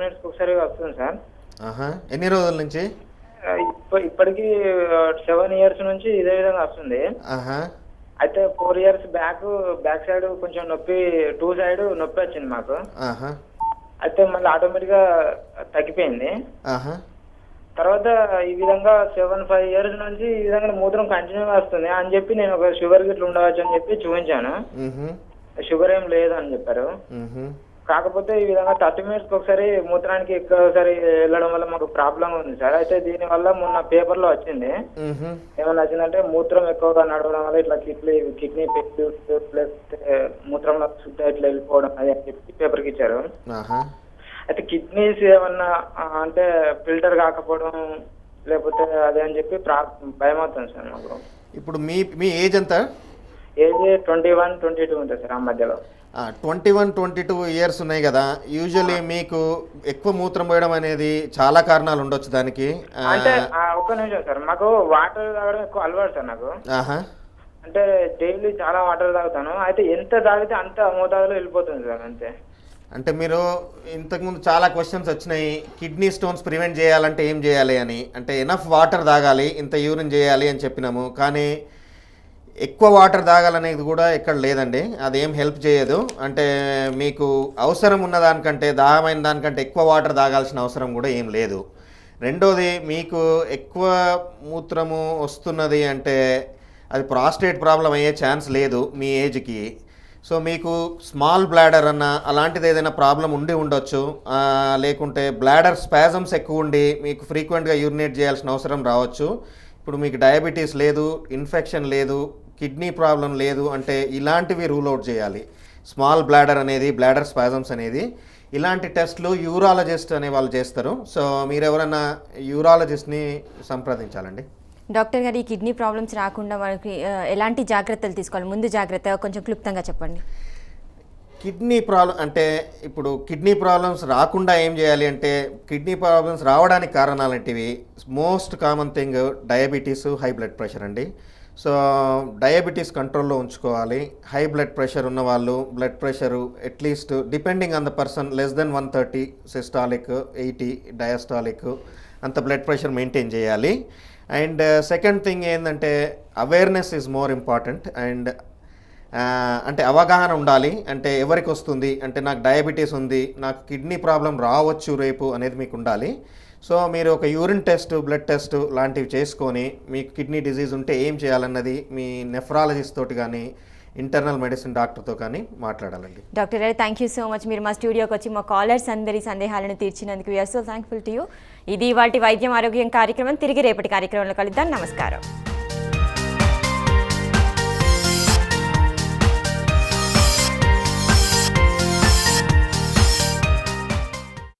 మినిట్స్కి ఒకసారి వస్తుంది సార్. ఎన్ని రోజుల నుంచి? ఇప్పటికి 7 years నుంచి ఇదే విధంగా వస్తుంది. అయితే 4 years బ్యాక్ సైడ్ కొంచెం నొప్పి, 2 side నొప్పి వచ్చింది మాకు. అయితే మళ్ళీ ఆటోమేటిక్ గా తగ్గిపోయింది. తర్వాత ఈ విధంగా 7-5 years నుంచి ఈ విధంగా మూత్రం కంటిన్యూగా వస్తుంది అని చెప్పి నేను ఒక షుగర్ గిట్ల ఉండవచ్చు అని చెప్పి చూపించాను. షుగర్ ఏం లేదు అని చెప్పారు. కాకపోతే ఈ విధంగా 30 minutes ఒకసారి మూత్రానికి ఎక్కువసారి వెళ్ళడం వల్ల మాకు ప్రాబ్లం ఉంది సార్. అయితే దీని వల్ల మొన్న పేపర్ లో వచ్చింది, ఏమన్నా వచ్చిందంటే మూత్రం ఎక్కువగా నడవడం వల్ల ఇట్లా కిడ్నీ ప్లస్ మూత్రంలో శుద్ధ ఇట్లా వెళ్ళిపోవడం అది అని చెప్పి పేపర్కి ఇచ్చారు. అయితే కిడ్నీస్ ఏమన్నా అంటే ఫిల్టర్ కాకపోవడం లేకపోతే అదే అని చెప్పి భయం అవుతుంది సార్ మాకు. ఇప్పుడు మీ ఏజ్ ఎంత? ఏజ్ 21-22 ఉంటుంది సార్. ఆ మధ్యలో 21-22 years ఉన్నాయి కదా. యూజువల్లీ మీకు ఎక్కువ మూత్రం పోయడం అనేది చాలా కారణాలు ఉండొచ్చు దానికి. అంటే ఒక్క నిమిషం సార్, మాకు వాటర్ తాగడం ఎక్కువ అలవాటు సార్ నాకు. అంటే డైలీ చాలా వాటర్ తాగుతాను. అయితే ఎంత తాగితే అంత మోతాదులో వెళ్ళిపోతుంది సార్ అంతే. అంటే మీరు ఇంతకుముందు చాలా క్వశ్చన్స్ వచ్చినాయి, కిడ్నీ స్టోన్స్ ప్రివెంట్ చేయాలంటే ఏం చేయాలి అని. అంటే ఎనఫ్ వాటర్ తాగాలి, ఇంత యూరిన్ చేయాలి అని చెప్పినాము, కానీ ఎక్కువ వాటర్ తాగాలనేది కూడా ఎక్కడ లేదండి. అదేం హెల్ప్ చేయదు. అంటే మీకు అవసరం ఉన్న దానికంటే, దాహమైన దానికంటే ఎక్కువ వాటర్ తాగాల్సిన అవసరం కూడా ఏం లేదు. రెండోది, మీకు ఎక్కువ మూత్రము వస్తున్నది అంటే అది ప్రాస్టేట్ ప్రాబ్లం అయ్యే ఛాన్స్ లేదు మీ ఏజ్కి. సో మీకు స్మాల్ బ్లాడర్ అన్న అలాంటిది ఏదైనా ప్రాబ్లం ఉండొచ్చు, లేకుంటే బ్లాడర్ స్పాజమ్స్ ఎక్కువ ఉండి మీకు ఫ్రీక్వెంట్గా యూరినేట్ చేయాల్సిన అవసరం రావచ్చు. ఇప్పుడు మీకు డయాబెటీస్ లేదు, ఇన్ఫెక్షన్ లేదు, కిడ్నీ ప్రాబ్లం లేదు అంటే ఇలాంటివి రూల్ అవుట్ చేయాలి. స్మాల్ బ్లాడర్ అనేది, బ్లాడర్ స్పాజమ్స్ అనేది, ఇలాంటి టెస్ట్లు యూరాలజిస్ట్ అనే వాళ్ళు చేస్తారు. సో మీరు ఎవరైనా యూరాలజిస్ట్ని సంప్రదించాలండి. డాక్టర్ గారు, ఈ కిడ్నీ ప్రాబ్లమ్స్ రాకుండా మనకి ఎలాంటి జాగ్రత్తలు తీసుకోవాలి? ముందు జాగ్రత్త కొంచెం క్లుప్తంగా చెప్పండి. కిడ్నీ ప్రాబ్లం అంటే ఇప్పుడు కిడ్నీ ప్రాబ్లమ్స్ రాకుండా ఏం చేయాలి అంటే, కిడ్నీ ప్రాబ్లమ్స్ రావడానికి కారణాలు ఏంటివి? Most common thing diabetes, high blood pressure అండి. సో డయాబెటీస్ కంట్రోల్లో ఉంచుకోవాలి. హై బ్లడ్ ప్రెషర్ ఉన్న వాళ్ళు blood pressure at least depending on the person less than 130 systolic, 80 diastolic అంత బ్లడ్ ప్రెషర్ మెయింటైన్ చేయాలి. అండ్ సెకండ్ థింగ్ ఏంటంటే awareness is more important. And అంటే అవగాహన ఉండాలి. అంటే ఎవరికి వస్తుంది, అంటే నాకు డయాబెటీస్ ఉంది, నాకు కిడ్నీ ప్రాబ్లం రావచ్చు రేపు అనేది మీకు ఉండాలి. సో మీరు ఒక యూరిన్ టెస్ట్, బ్లడ్ టెస్ట్ లాంటివి చేసుకొని మీకు కిడ్నీ డిజీజ్ ఉంటే ఏం చేయాలన్నది మీ నెఫ్రాలజిస్ట్ తోటి కానీ ఇంటర్నల్ మెడిసిన్ డాక్టర్తో కానీ మాట్లాడాలండి. డాక్టర్ గారు, థ్యాంక్ యూ సో మచ్. మీరు మా స్టూడియోకి వచ్చి మా కాలర్స్ అందరి సందేహాలను తీర్చినందుకు we are so thankful to you. ఇది వాటి వైద్యం ఆరోగ్యం కార్యక్రమం. తిరిగి రేపటి కార్యక్రమంలో కలుద్దాం. నమస్కారం.